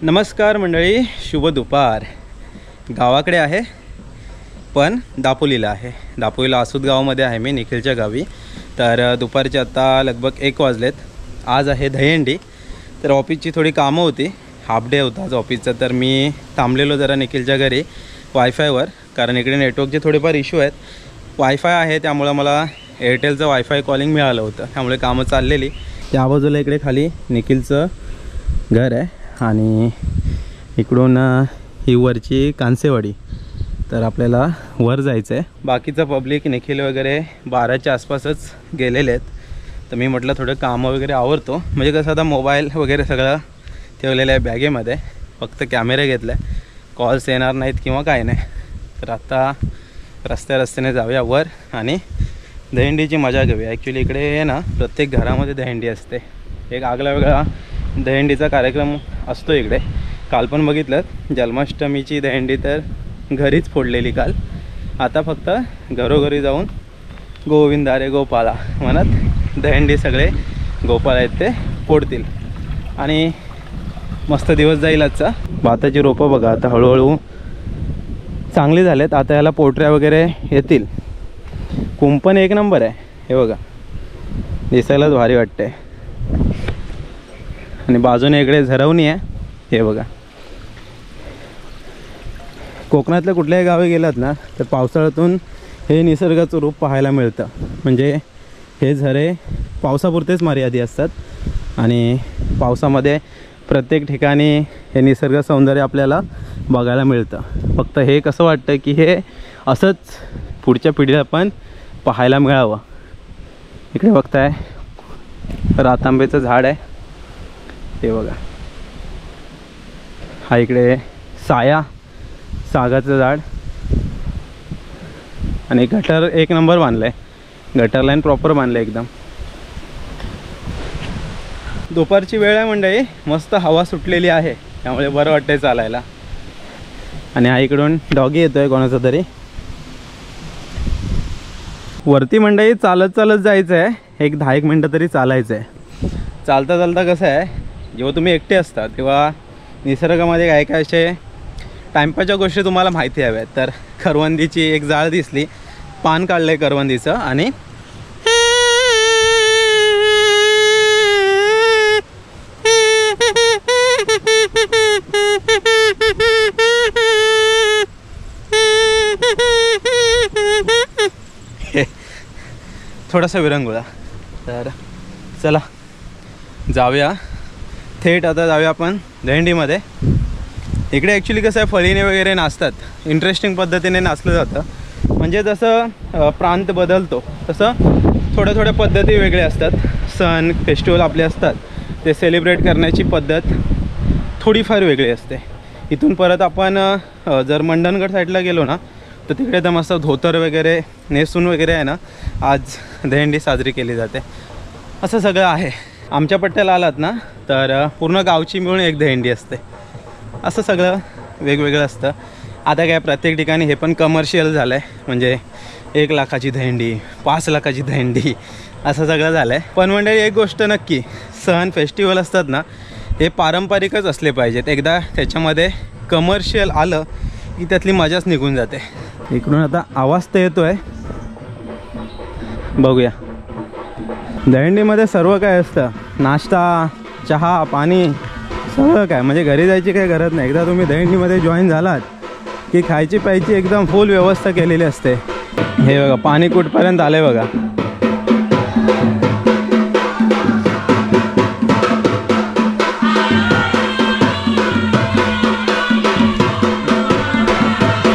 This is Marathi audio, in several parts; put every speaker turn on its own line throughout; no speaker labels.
नमस्कार मंडळी, शुभ दुपार. गावाकडे आहे पण दापोलीला आहे. दापोलीला आसूद गावामध्ये आहे मी, निखिलच्या गावी. तर दुपारचे आता लगभग 1 वाजलेत. आज आहे दहीहंडी. तर ऑफिसची थोडी कामं होती, हाफ डे होता आज ऑफिसचा. तर मी थांबलेलो जरा निखिलच्या घरी वायफायवर, कारण इकडे नेटवर्कचे थोडेफार इश्यू आहेत. वायफाय आहे त्यामुळं मला एअरटेलचं वायफाय कॉलिंग मिळालं होतं, त्यामुळे कामं चाललेली. त्या बाजूला इकडे खाली निखिलचं घर आहे आणि इकडून ही वरची कांसेवाडी. तर आपल्याला वर जायचं आहे. बाकीचं पब्लिक निखिल वगैरे 12च्या आसपासच गेलेले आहेत. तर मी म्हटलं थोडं कामं वगैरे आवरतो, म्हणजे कसं आता मोबाईल वगैरे सगळं ठेवलेलं आहे बॅगेमध्ये, फक्त कॅमेरा घेतला आहे, कॉल्स येणार नाहीत किंवा काय नाही. तर आता रस्त्याने जाऊया वर आणि दहीहंडीची मजा घेऊया. ॲक्च्युली इकडे ना प्रत्येक घरामध्ये दहीहंडी असते, एक आगळा वेगळा दहीहंडीचा कार्यक्रम असतो इकडे. काल पण बघितलं, जन्माष्टमीची दहीहंडी तर घरीच फोडलेली काल. आता फक्त घरोघरी जाऊन गोविंदा रे गोपाला म्हणत दहीहंडी सगळे गोपाल आहेत ते फोडतील आणि मस्त दिवस जाईल आजचा. भाताची रोपं बघा आता हळूहळू चांगली झालेत. आता याला पोटऱ्या वगैरे येतील. कुंपण एक नंबर आहे, हे बघा, दिसायलाच भारी वाटते. आणि बाजूने इकडे झरवणी आहे, हे बघा. कोकणातल्या कुठल्याही गावी गेलात ना तर पावसाळ्यातून हे निसर्गाचं रूप पाहायला मिळतं. म्हणजे हे झरे पावसापुरतेच मर्यादित असतात आणि पावसामध्ये प्रत्येक ठिकाणी हे निसर्ग सौंदर्य आपल्याला बघायला मिळतं. फक्त हे कसं वाटतं की हे असंच पुढच्या पिढीला पण पाहायला मिळावं. इकडे बघताय रातांब्याचं झाड आहे, हे बघा. हा इकडे सागाचं झाड आणि गटर एक नंबर बांधलं आहे, गटर लाईन प्रॉपर बांधलं आहे एकदम. दुपारची वेळ आहे मंडळी, मस्त हवा सुटलेली आहे त्यामुळे बरं वाटतंय चालायला. आणि हा इकडून डॉगी येतोय कोणाचा तरी. वरती मंडळी चालत जायचं आहे, एक 10-1 मिनटं तरी चालायचं आहे. चालता कसं आहे, जेव्हा तुम्ही एकटे असता तेव्हा निसर्गामध्ये काय काय असे टाईमपासच्या गोष्टी तुम्हाला माहिती हव्यात. तर करवंदीची एक जाळ दिसली, पान काढलं आहे करवंदीचं आणि थोडासा विरंगुळा. तर चला जाऊया थेट, आता जाऊया आपण दहीहंडीमध्ये. इकडे ॲक्च्युली कसं आहे, फळीने वगैरे नाचतात, इंटरेस्टिंग पद्धतीने नाचलं जातं. म्हणजे जसं प्रांत बदलतो तसं थोड्या पद्धती वेगळ्या असतात. सण फेस्टिवल आपले असतात ते सेलिब्रेट करण्याची पद्धत थोडीफार वेगळी असते. इथून परत आपण जर मंडणगड साईडला गेलो ना तर तिकडे तर मस्त धोतर वगैरे नेसून वगैरे आहे ना आज दहीहंडी साजरी केली जाते. असं सगळं आहे. आमच्या पट्ट्याला आलात ना तर पूर्ण गावची मिळून एक दहीहंडी असते. असं सगळं वेगवेगळं असतं. आता काय प्रत्येक ठिकाणी हे पण कमर्शियल झालं आहे, म्हणजे 1 लाखाची दहीहंडी, 5 लाखाची दहीहंडी, असं सगळं झालं आहे. पण म्हणजे एक गोष्ट नक्की, सण फेस्टिवल असतात ना हे पारंपरिकच असले पाहिजेत. एकदा त्याच्यामध्ये कमर्शियल आलं की त्यातली मजाच निघून जाते. इकडून आता आवाज तर येतो आहे, बघूया. दहीहंडीमध्ये सर्व काय असतं, नाश्ता, चहा, पाणी, सगळं काय. म्हणजे घरी जायची काही गरज नाही. एकदा तुम्ही दहीहंडीमध्ये जॉईन झालात की खायची प्यायची एकदम फुल व्यवस्था केलेली असते. हे बघा पाणी कुठपर्यंत आलं आहे बघा.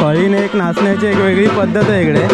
फळीने एक नाचण्याची एक वेगळी पद्धत आहे इकडे.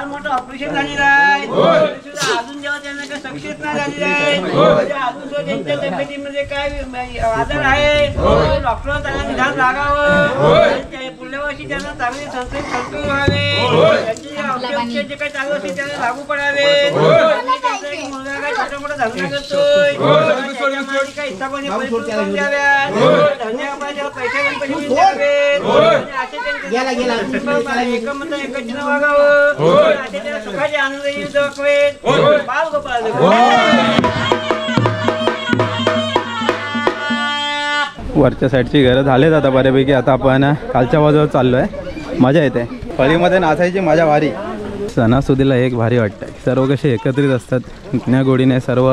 फार मोठं ऑपरेशन झालेलं आहे, अजून जेव्हा त्यांना काही सक्सेस नाही झालेलं आहे, अजून सुद्धा त्यांच्या तब्येतीमध्ये काय आजार आहे, डॉक्टर त्यांना निदान लागावं, पुढल्या वर्षी त्यांना चांगले संस्कृत व्हावे, त्यांचे जे काही चालू असेल त्यांना लागू पडावे, मुलगा काय छोटा मोठा धंदा करतोय, काही हिसाबाने परिपूर्ण करून द्याव्यात, धंद्याला पैसे गणपती मिळून द्यावेत, असे त्यांचे एकमत एकत्र वागावं, असे त्यांना सुखाचे आनंद येऊ दाखवेत. बाल गोपाळ
वरच्या साईडची घरं झालेत आता बऱ्यापैकी. आता आपण खालच्या बाजूला चाललो आहे. मजा येते फळीमध्ये नाचायची, मजा भारी. सणासुदीला एक भारी वाटतं, सर्व कसे एकत्रित असतात, गुण्यागोडीने सर्व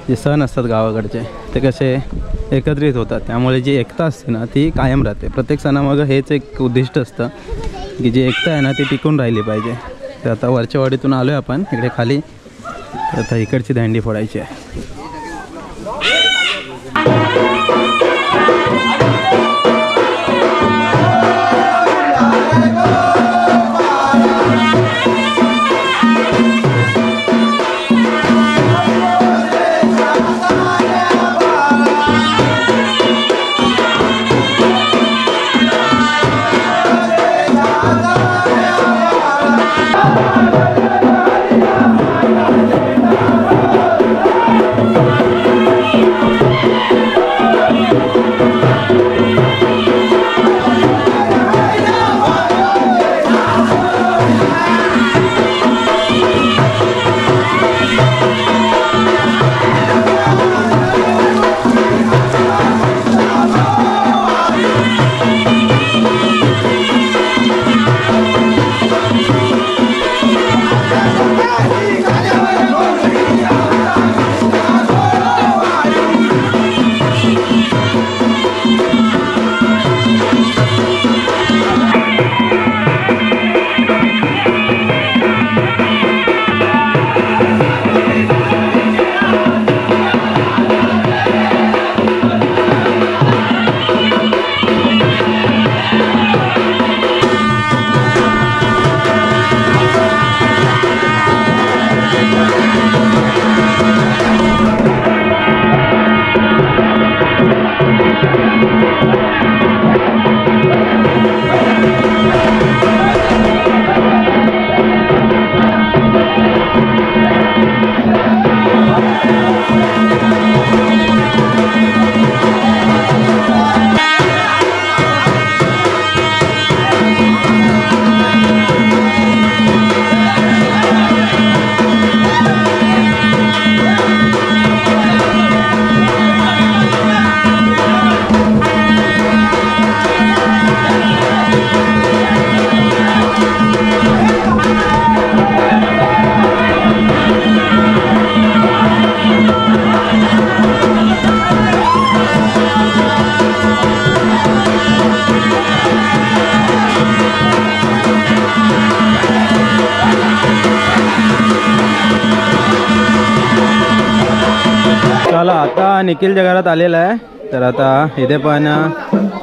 जे सण असतात गावाकडचे ते कसे एकत्रित होतात, त्यामुळे जी एकता असते ना ती कायम राहते. प्रत्येक सणामागं हेच एक उद्दिष्ट असतं की जी एकता आहे ना ती टिकून राहिली पाहिजे. तर आता वरच्या वाडीतून आलो आहे आपण इकडे खाली, तर आता इकडची दांडी फोडायची आहे. चला आता निखिलच्या घरात आलेला आहे, तर आता इथे पण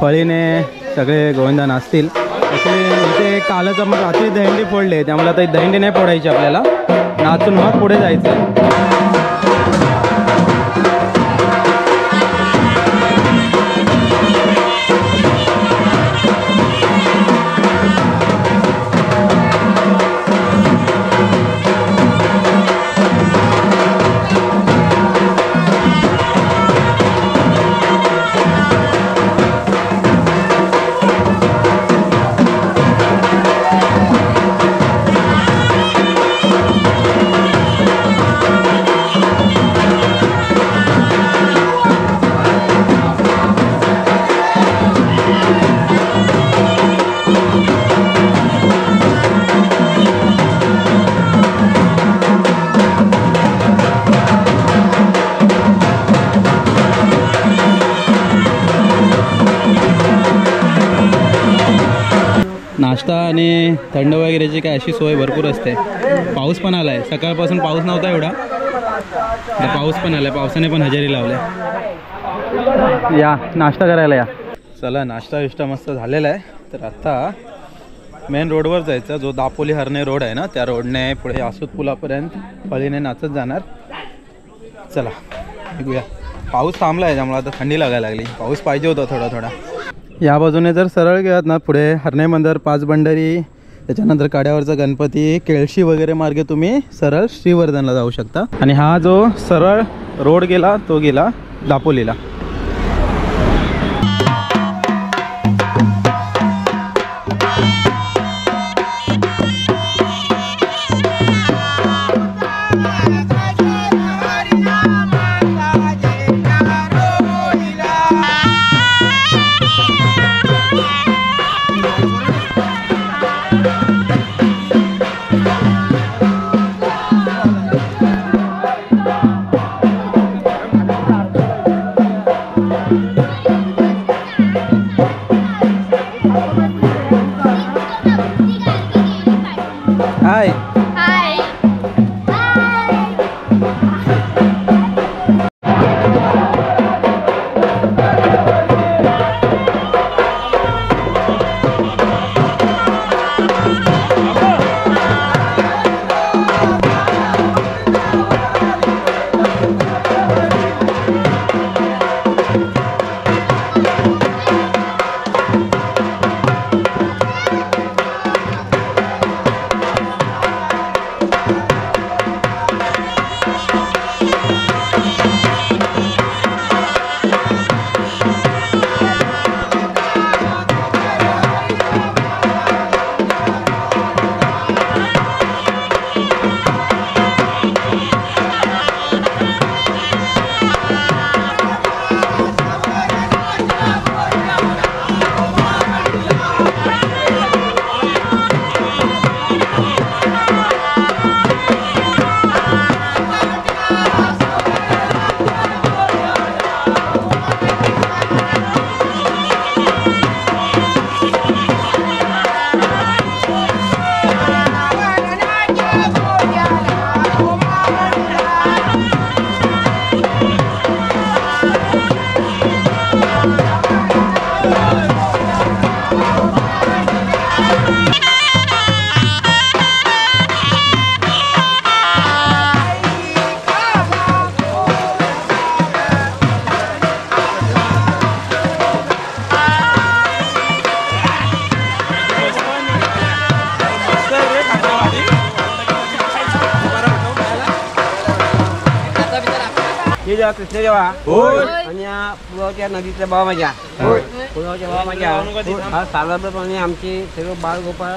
फळीने सगळे गोविंदा नाचतील. इथे कालच आपण रात्री दहींडी फोडले, त्यामुळे आता दहींडी नाही फोडायची, आपल्याला नाचून मग पुढे जायचं. नाश्ता आणि थंड वगैरेची काय अशी सोय भरपूर असते. पाऊस पण आला आहे, सकाळपासून पाऊस नव्हता एवढा, पाऊस पण आला आहे, पावसाने पण हजेरी लावले. या नाश्ता करायला या. चला नाश्ता विष्टा मस्त झालेला आहे. तर आता मेन रोडवर जायचं, जो दापोली हरणे रोड आहे ना त्या रोडने पुढे आसूत पुलापर्यंत पळीने नाचत जाणार. चला निघूया. पाऊस थांबला आहे त्यामुळे आता थंडी लागायला लागली. पाऊस पाहिजे होता थोडा थोडा. या बाजूने जर सरळ गेलात ना पुढे हरणे मंदिर, पाचबंडरी, त्याच्यानंतर काड्यावरचा गणपती, केळशी वगैरे मार्गे तुम्ही सरळ श्रीवर्धनला जाऊ शकता. आणि हा जो सरळ रोड गेला तो गेला दापोलीला. हाय
हाय.
कृष्णदेवा आणि या पुलावच्या नदीतल्या बाबा माझ्या पुलावच्या बाबा माझ्या हा साधारणपणे आमचे सर्व बाळगोपाळ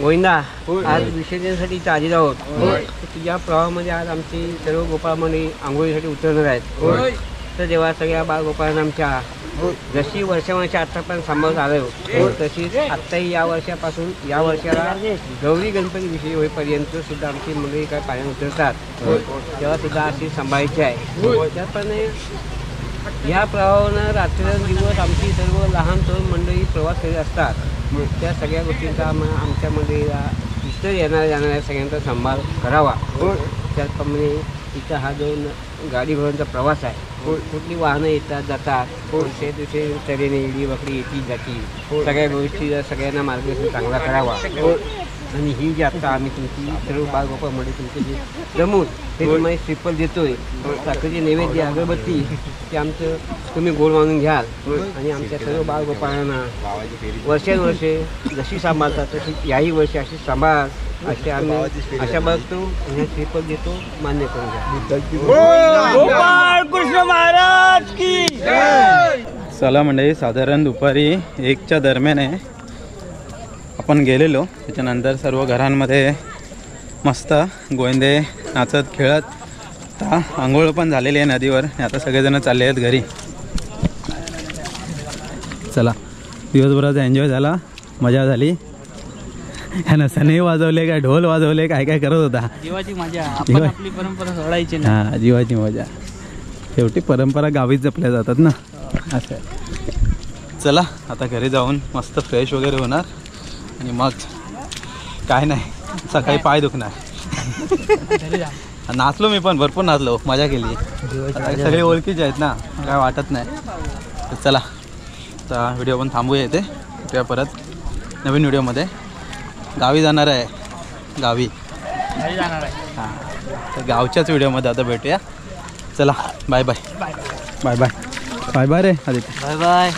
गोविंदा आज विसर्जनासाठी इथं आलेलो आहोत. तुझ्या प्रवाहामध्ये आज आमची सर्व गोपाळ मंडळी आंघोळीसाठी उतरणार आहेत. तर देवा सगळ्या बाळगोपाळांना आमच्या जशी वर्षावर्षी आतापर्यंत सांभाळत आलो तशीच आत्ताही या वर्षापासून या वर्षाला गौरी गणपती विषयी होईपर्यंत सुद्धा आमची मंडळी काय पाण्यात उतरतात तेव्हा सुद्धा अशी सांभाळायची आहे. त्याप्रमाणे या प्रवाहानं रात्रंदिवस आमची सर्व लहान तरुण मंडळी प्रवास करीत असतात. त्या सगळ्या गोष्टींचा आमच्या मंडळीला इतर येणाऱ्या जाणाऱ्या सगळ्यांचा सांभाळ करावा. त्याचप्रमाणे इथं हा जो गाडी घोड्यांचा प्रवास आहे, कुठली वाहनं येतात जातात, दुसरे तऱ्हेने इडी वकडी येती जाती, सगळ्या गोष्टी सगळ्यांना मार्गदर्शन चांगला करावा. आणि ही जी आत्ता आम्ही तुमची सर्व बाळगोपाळमध्ये तुमचे जे जमून ते तुम्हाला श्रीफल देतोय, साखरेचे नैवेद्य अगरबत्ती ते आमचं तुम्ही गोड मानून घ्याल आणि आमच्या सर्व बाळगोपाळांना वर्षानुवर्षे जशी सांभाळतात तशी याही वर्षी अशी सांभाळ असे आम्ही आशा बघतो आणि श्रीफल देतो. मान्य करून घ्या. गोपाळ कृष्ण महाराज की
चला मंडळी, साधारण दुपारी 1च्या दरम्यान आहे आपण गेलेलो. त्याच्यानंतर सर्व घरांमध्ये मस्त गोविंदे नाचत खेळत. आता आंघोळ पण झालेली आहे नदीवर. आता सगळेजण चालले आहेत घरी. चला, दिवसभराचा एन्जॉय झाला, मजा झाली. ह्यानं सनई वाजवले, काय ढोल वाजवले, काय काय करत होता.
जीवाची मजा, आपण आपली परंपरा सोडायची ना.
हां, जीवाची मजा. शेवटी परंपरा गावीच जपल्या जातात ना, असं. चला आता घरी जाऊन मस्त फ्रेश वगैरे होणार आणि मग काय नाही, सकाळी पाय दुखणार. नाचलो मी पण, भरपूर नाचलो, मजा केली. सगळे ओळखीचे आहेत ना, काय वाटत नाही. तर चला, आता व्हिडिओ पण थांबूया इथे. भेटूया परत नवीन व्हिडिओमध्ये. गावी जाणार आहे गावी
जाणार आहे.
हां तर गावच्याच व्हिडिओमध्ये आता भेटूया. चला bye bye bye bye bye bye रे आदित्य
बाय बाय.